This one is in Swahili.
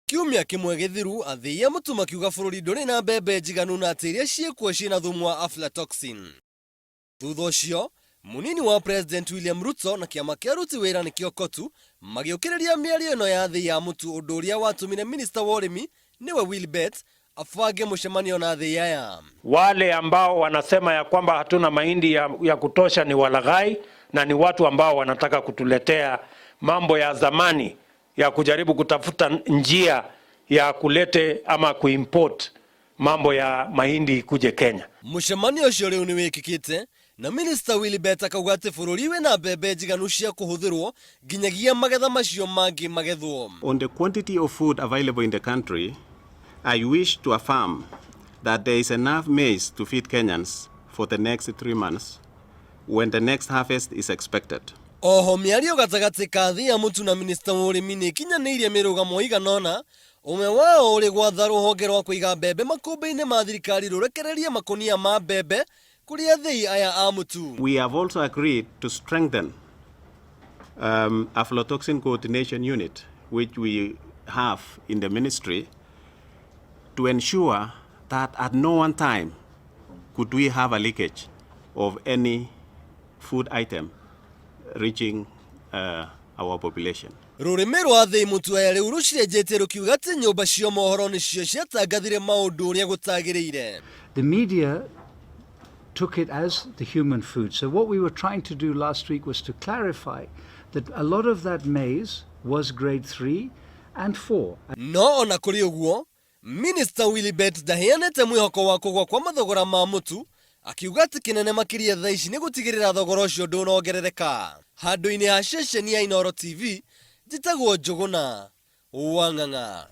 Kiumia kimwe githiru Athii ya mutu makiuga bururi nduri na mbembe njiganu na ati iria ciekuo ciina thumu wa aflatoxin. Thutha ucio munini wa President William Ruto na kiama kia aruti wira nikio KOTU magiukiriria miario ino ya Athii ya mutu undu uria watumire minister wa urimi niwe Willy Bett afange mucemanio na Athii aya. Wale ambao wanasema ya kwamba hatuna mahindi ya kutosha ni walaghai na ni watu ambao wanataka kutuletea mambo ya zamani ya kujaribu kutafuta njia ya kulete ama kuimport mambo ya mahindi kuje Kenya. Mucemanio ucio riu ni wikikite na Minister Willy Bett akauga ati bururi wina mbembe njiganu cia kuhuthirwo nginyagia magetha macio mangi magethwo. On the quantity of food available in the country, I wish to affirm that there is enough maize to feed Kenyans for the next 3 months when the next harvest is expected. Oho miario gatagati ka Athii ya mutu na minister wa urimi ni kinyaniirie mirugamo iganona umwe wao uri gwatha ruhonge rwa kuiga mbembe makumbi-ini ma thirikari rurekererie makonia ma mbembe kuri Athii aya a mutu. We have also agreed to strengthen aflatoxin coordination unit which we have in the ministry to ensure that at no one time could we have a leakage of any food item reaching our population. Rurimi rwa Athii mutu aya riu rucenjetie rukiuga ati nyumba cio mohoro nicio ciatangathire maundu uria gutagiriire. The media took it as the human food. So what we were trying to do last week was to clarify that a lot of that maize was grade 3 and 4. No ona kuri uguo, Minister Willy Bett ndaheanite mwihoko wa kugwa kwa mathogora ma mutu akiuga ati kinene Makiria thaa ici ni gutigirira thogora ucio ndunongerereka. Handu-ini ha ceceni ya Inooro TV, njitagwo Njuguna Wang'ang'a.